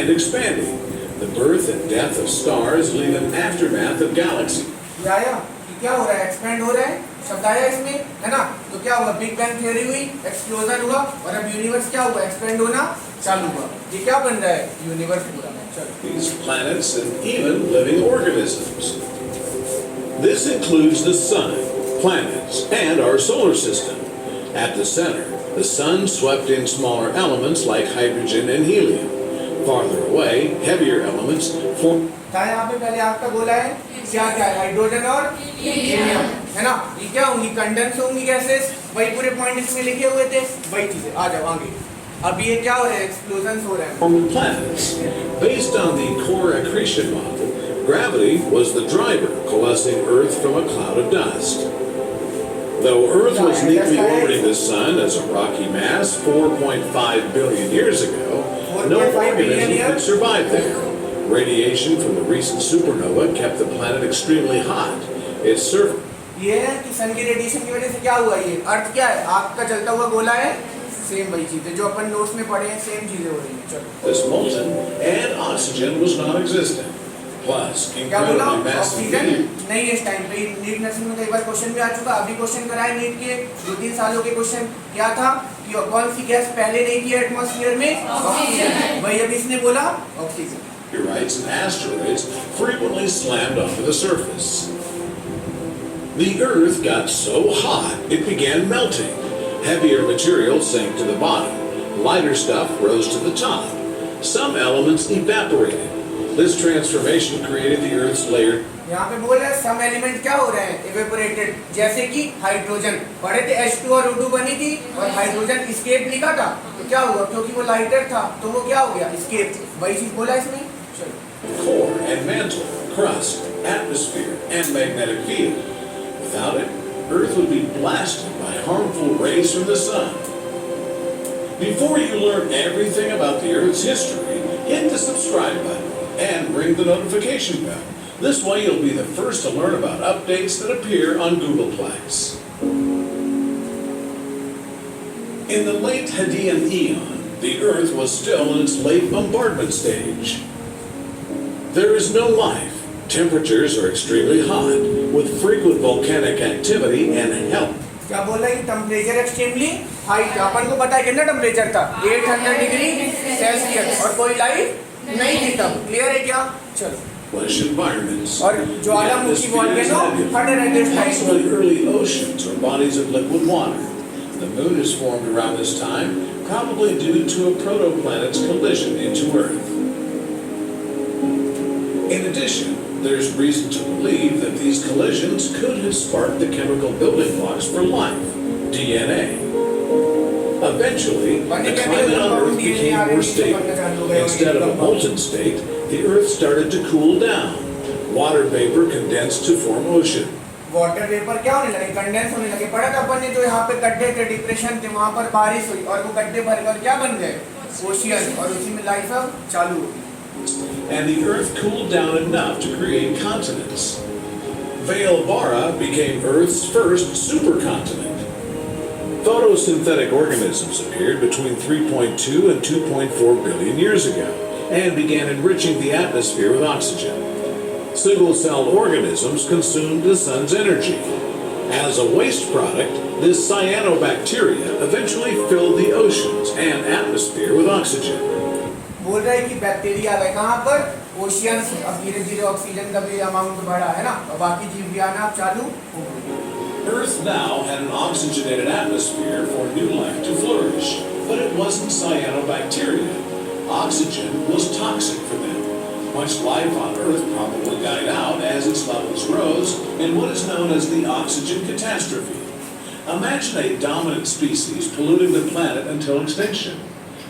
and expanding. The birth and death of stars leave an aftermath of galaxies. आया कि क्या हो रहा है, एक्सपेंड हो रहा है, शब्द आया इसमें, है ना? तो क्या हुआ, बिग बैंग थ्योरी हुई, एक्सप्लोजन हुआ, और अब यूनिवर्स क्या हुआ, एक्सपेंड होना चालू हुआ। ये क्या बन रहा है, यूनिवर्स पूरा। These planets and even living organisms. This includes the sun, planets, and our solar system. At the center, the sun swept in smaller elements like hydrogen and helium. Farther away, heavier elements form. यहाँ पे पहले आपका बोला है क्या क्या है, hydrogen और हीलियम, है ना? ये क्या होंगी, कंडेंस होंगी गैसेस, वही पूरे पॉइंट इसमें लिखे हुए थे, वही चीजें। आ जाओ आगे। अब ये क्या हो रहा है, एक्सप्लोजन हो रहा है। From planets, based on the core accretion model, gravity was the driver coalescing Earth from a cloud of dust. Though Earth was neatly orbiting the sun as a rocky mass 4.5 billion years ago, no organism could survive there. Radiation from the recent supernova kept the planet extremely hot. Its surface. ये है कि सन की radiation की वजह से क्या हुआ, ये अर्थ क्या है, आग का जलता हुआ गोला है, सेम वही चीजें जो अपन नोट्स में पढ़े हैं, सेम चीजें हो रही हैं। चलो। This molten and oxygen was non-existent. Plus, क्या बोला, incredibly massive. ऑक्सीजन नहीं है इस टाइम पे। नीट नर्सिंग में कई बार क्वेश्चन भी आ चुका, अभी क्वेश्चन कराए नीट के 2-3 सालों के क्वेश्चन। क्या था कि कौन सी गैस पहले नहीं थी एटमॉस्फेयर में, ऑक्सीजन। वही अभी इसने बोला, oxygen. Meteorites and asteroids frequently slammed onto the surface. The Earth got so hot it began melting. Heavier material sank to the bottom. Lighter stuff rose to the top. Some elements evaporated. This transformation created the Earth's layer. यहाँ पे बोल रहे हैं some element क्या हो रहे हैं, evaporated, जैसे कि हाइड्रोजन। पढ़े थे H2 और O2 बनी थी और हाइड्रोजन एस्केप लिखा था, तो क्या हुआ, क्योंकि वो लाइटर था तो वो क्या हो गया, एस्केप। वही चीज बोला इसमें। Core and mantle, crust, atmosphere, and magnetic field. Without it, Earth would be blasted by harmful rays from the sun. Before you learn everything about the Earth's history, hit the subscribe button and ring the notification bell. This way you'll be the first to learn about updates that appear on Googleplex. In the late Hadean Eon, the Earth was still in its late bombardment stage. There is no life. Temperatures are extremely hot, with frequent volcanic activity and health. क्या बोल रहा है, temperature extremely high था। अपन को पता है कितना temperature था, 800 डिग्री सेल्सियस, और कोई लाइफ नहीं थी तब। क्लियर है क्या? चलो। Lush environments. और ज्वालामुखी volcano 100 Excellent early oceans or bodies of liquid water. The moon is formed around this time, probably due to a protoplanet's collision into Earth. In addition, there's reason to believe that these collisions could have sparked the chemical building blocks for life, DNA. Eventually, the climate on Earth became more stable. Instead of a molten state, the Earth started to cool down. Water vapor condensed to form ocean. Water vapour क्या होने लगे, condense होने लगे। पढ़ा था अपन ने, जो यहाँ पे गड्ढे थे, डिप्रेशन थे, वहाँ पर बारिश हुई और वो गड्ढे भर गए और क्या बन गए, ओशियन, और उसी में लाइफ अब चालू हो गई। And the Earth cooled down enough to create continents. Veilbara became Earth's first supercontinent. Photosynthetic organisms appeared between 3.2 and 2.4 billion years ago and began enriching the atmosphere with oxygen. Single-celled organisms consumed the sun's energy. As a waste product, this cyanobacteria eventually filled the oceans and atmosphere with oxygen. बोल रहा है कि bacteria है कहाँ पर, oceans. अब धीरे धीरे ऑक्सीजन का भी अमाउंट बढ़ा है ना, और बाकी जीव भी आना चालू हो गए। Earth now had an oxygenated atmosphere for new life to flourish, but it wasn't cyanobacteria. Oxygen was toxic for them. Much life on Earth probably died out as its levels rose in what is known as the oxygen catastrophe. Imagine a dominant species polluting the planet until extinction.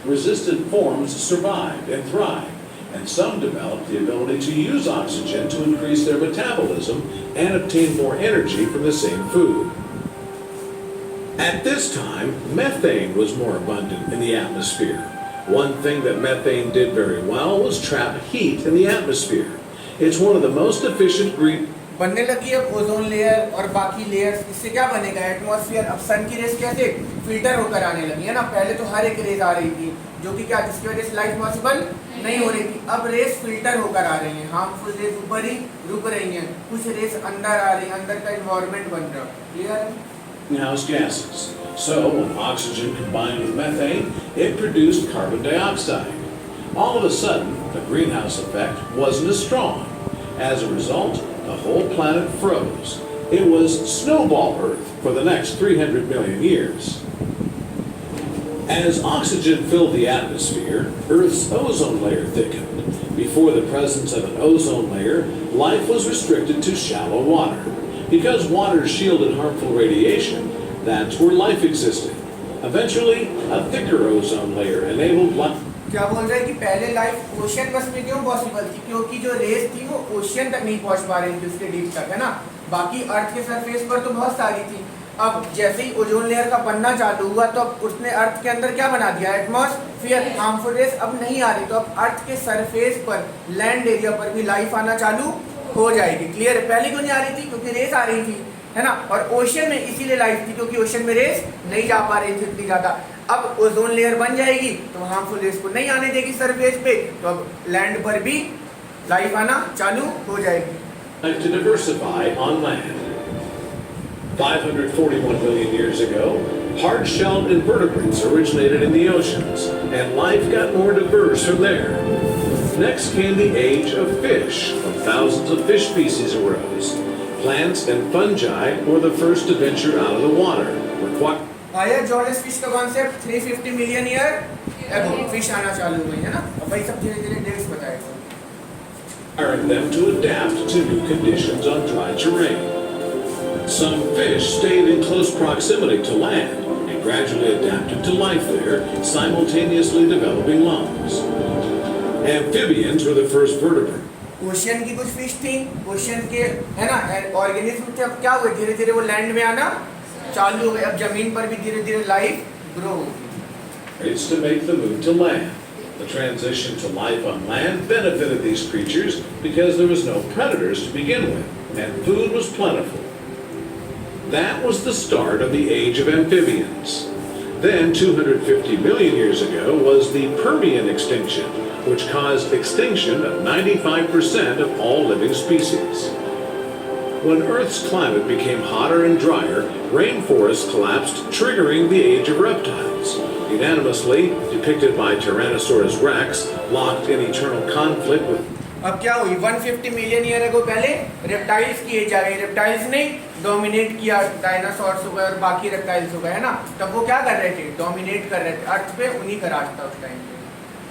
Resistant forms survived and thrived, and some developed the ability to use oxygen to increase their metabolism and obtain more energy from the same food. At this time, methane was more abundant in the atmosphere. One thing that methane did very well was trap heat in the atmosphere. It's one of the most efficient बनने लगी अब ozone layer और बाकी layers, इससे क्या बनेगा atmosphere. अब सन की रेस कैसे फिल्टर होकर आने लगी है ना, पहले तो हर एक रेस आ रही थी जो कि क्या, जिसकी वजह से लाइफ पॉसिबल नहीं हो रही थी। अब रेस फिल्टर होकर आ रही हैं, हार्मफुल रेस ऊपर ही रुक रही हैं, कुछ रेस अंदर आ रही हैं, अंदर का इन्वायरमेंट बन रहा है। Clear? Greenhouse gases. So, when oxygen combined with methane, it produced carbon dioxide. All of a sudden, the greenhouse effect wasn't as strong. As a result, the whole planet froze. It was snowball Earth for the next 300 million years. As oxygen filled the atmosphere, Earth's ozone layer thickened. Before the presence of an ozone layer, life was restricted to shallow water. Because water shielded harmful radiation, that's where life existed. Eventually, a thicker ozone layer enabled life. क्या बोल रहे हैं कि पहले life ocean बस में क्यों possible थी, क्योंकि जो रेस थी वो ओशियन तक नहीं पहुंच पा रही थी, उसके डीप तक, है ना। बाकी अर्थ के सरफेस पर तो बहुत सारी थी। अब जैसे ही ओजोन लेयर का बनना चालू हुआ तो अब उसने अर्थ के अंदर क्या बना दिया, एटमॉस्फेयर। हार्मफुल रेस अब नहीं आ रही, तो अब अर्थ के सरफेस पर, लैंड एरिया पर भी लाइफ आना चालू हो जाएगी। क्लियर है? पहले क्यों नहीं आ रही थी, क्योंकि रेस आ रही थी, है ना। और ओशियन में इसीलिए लाइफ थी क्योंकि ओशियन में रेस नहीं जा पा रही थी इतनी ज्यादा। अब ओजोन लेयर बन जाएगी तो हार्मफुल रेस को नहीं आने देगी सरफेस पे, तो अब लैंड पर भी लाइफ आना चालू हो जाएगी। To diversify on land. 541 million years ago, hard-shelled invertebrates originated in the oceans, and life got more diverse from there. Next came the age of fish, when thousands of fish species arose. Plants and fungi were the first to venture out of the water. आया जॉर्डस fish का concept 350 million year ago fish आना चालू हुई, है ना। अब भाई सब धीरे-धीरे डेट्स बताएगा। Requiring them to adapt to new conditions on dry terrain. Some fish stayed in close proximity to land and gradually adapted to life there, simultaneously developing lungs. Amphibians were the first vertebrates. Ocean की कुछ fish थी, ocean के, है ना, organism थे। अब क्या हुए, धीरे-धीरे वो लैंड में आना चालू हो गए। अब जमीन पर भी धीरे-धीरे लाइफ ग्रो होगी। It's to make the move to land. The transition to life on land benefited these creatures because there was no predators to begin with, and food was plentiful. That was the start of the age of amphibians. Then, 250 million years ago, was the Permian extinction, which caused extinction of 95% of all living species. When Earth's climate became hotter and drier, rainforests collapsed, triggering the age of reptiles. Unanimously depicted by Tyrannosaurus rex, locked in eternal conflict with. अब क्या हुई, 150 million year ago पहले reptiles की as आ गई। Reptiles ने dominate किया, dinosaurs हो गए और बाकी रेप्टाइल्स हो गए, है ना। तब वो क्या कर रहे थे, डोमिनेट कर रहे थे अर्थ पे, उन्हीं का राज था उस टाइम पे।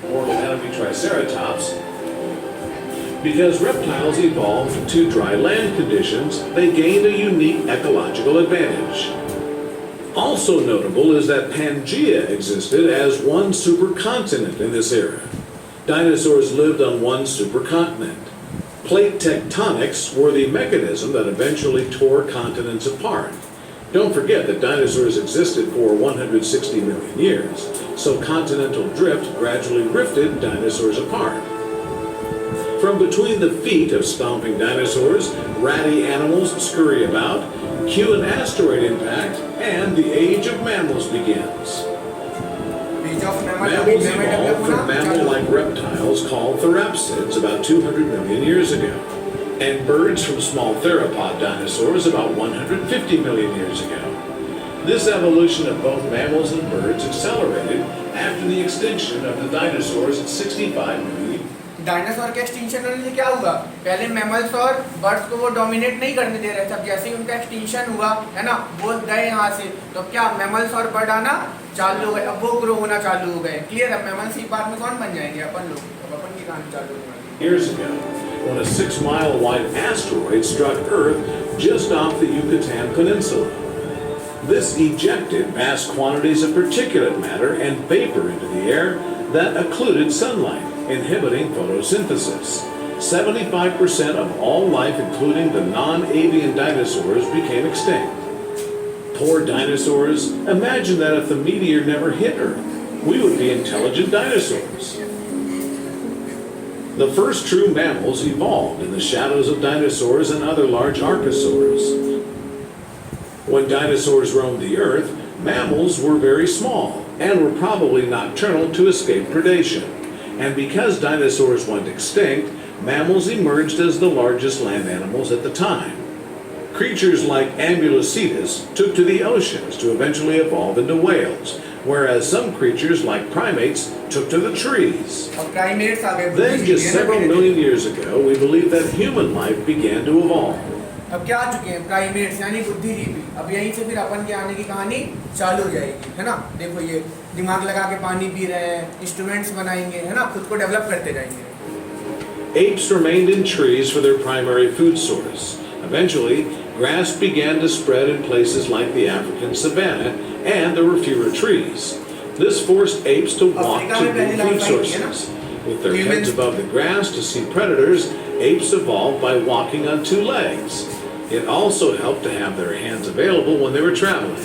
Mortal enemy Triceratops. Because reptiles evolved to dry land conditions, they gained a unique ecological advantage. Also notable is that Pangaea existed as one supercontinent in this era. Dinosaurs lived on one supercontinent. Plate tectonics were the mechanism that eventually tore continents apart. Don't forget that dinosaurs existed for 160 million years, so continental drift gradually rifted dinosaurs apart. From between the feet of stomping dinosaurs, ratty animals scurry about, cue an asteroid impact, and the age of mammals begins. Mammals evolved from mammal-like reptiles called therapsids about 200 million years ago, and birds from small theropod dinosaurs about 150 million years ago. This evolution of both mammals and birds accelerated after the extinction of the dinosaurs at 65 million. Dinosaur के extinction होने से क्या हुआ, पहले mammals और birds को वो dominate नहीं करने दे रहे थे। अब जैसे ही उनका एक्सटिंक्शन हुआ, है ना, वो गए यहाँ से, तो क्या मैमल्स और बर्ड आना चालू हो गए, अब वो ग्रो होना चालू हो गए। क्लियर है? मैमल्स ही बाद में कौन बन जाएंगे, अपन लोग। अब अपन की कहानी चालू होने वाली। Years ago, when a 6-mile wide asteroid struck Earth just off the Yucatan Peninsula. This ejected vast quantities of particulate matter and vapor into the air that occluded sunlight, inhibiting photosynthesis. 75% of all life, including the non-avian dinosaurs, became extinct. Poor dinosaurs. Imagine that if the meteor never hit Earth, we would be intelligent dinosaurs. The first true mammals evolved in the shadows of dinosaurs and other large archosaurs. When dinosaurs roamed the earth, mammals were very small and were probably nocturnal to escape predation. And because dinosaurs went extinct, mammals emerged as the largest land animals at the time. Creatures like Ambulocetus took to the oceans to eventually evolve into whales, whereas some creatures like primates took to the trees. और primates आ गए Then, बुद्धिजीवी just है ना several धीरे-धीरे। million years ago, we believe that human life began to evolve. अब क्या आ चुके हैं प्राइमेट्स यानी बुद्धिजीवी। अब यहीं से फिर अपन के आने की कहानी चालू हो जाएगी, है ना। देखो ये दिमाग लगा के पानी पी रहे हैं, इंस्ट्रूमेंट्स बनाएंगे, है ना, खुद को डेवलप करते जाएंगे। Apes remained in trees for their primary food source. Eventually, grass began to spread in places like the African savanna, and there were fewer trees. This forced apes to walk to new food sources. With their heads above the grass to see predators, apes evolved by walking on two legs. It also helped to have their hands available when they were traveling.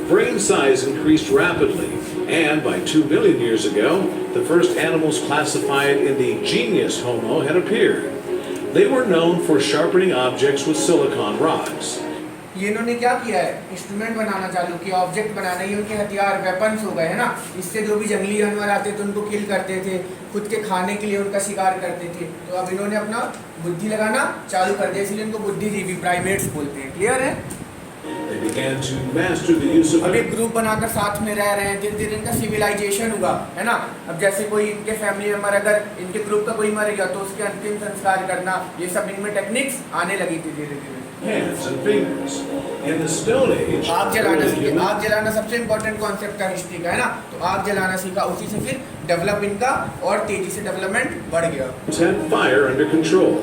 Brain size increased rapidly, and by 2 million years ago, the first animals classified in the genus Homo had appeared. They were known for sharpening objects with silicon rods. ये इन्होंने क्या किया है, instrument बनाना चालू किया, object बनाना, ये उनके हथियार वेपन्स हो गए, है ना। इससे जो भी जंगली जानवर आते थे उनको किल करते थे, खुद के खाने के लिए उनका शिकार करते थे। तो अब इन्होंने अपना बुद्धि लगाना चालू कर दिया, इसलिए इनको बुद्धिजीवी प्राइमेट्स बोलते हैं। क्लियर है। They began to master the use of अब एक ग्रुप बनाकर साथ में रह रहे हैं, धीरे धीरे इनका सिविलाइजेशन हुआ, है ना। अब जैसे कोई इनके फैमिली मेंबर अगर इनके ग्रुप का कोई मर गया तो उसके अंतिम संस्कार करना, ये सब इनमें टेक्निक्स आने लगी थी धीरे धीरे। hands and fingers. In the Stone Age, आग जलाना early सीखे। humans आग जलाना सबसे इम्पोर्टेंट कॉन्सेप्ट का हिस्ट्री का, है ना। तो आग जलाना सीखा, उसी से फिर डेवलप इनका और तेजी से डेवलपमेंट बढ़ गया। had fire under control.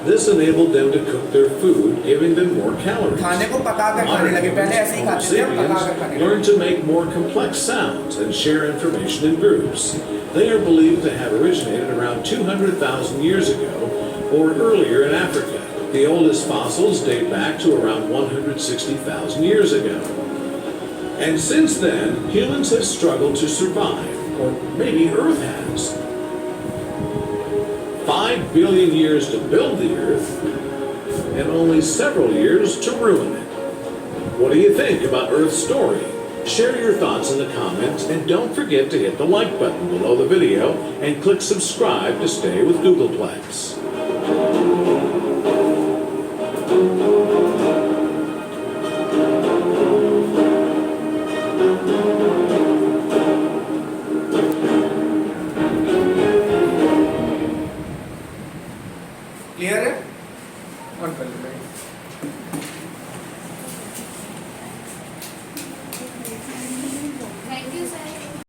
This enabled them to cook their food, giving them more calories. खाने को पकाकर खाने लगे, पहले ऐसे ही Homo खाते थे, अब पकाकर खाने sapiens लगे। learned to make more complex sounds and share information in groups. They are believed to have originated around 200,000 years ago or earlier in Africa. The oldest fossils date back to around 160,000 years ago. And since then, humans have struggled to survive, or maybe Earth has. 5 billion years to build the Earth, and only several years to ruin it. What do you think about Earth's story? Share your thoughts in the comments, and don't forget to hit the like button below the video and click subscribe to stay with Googleplex.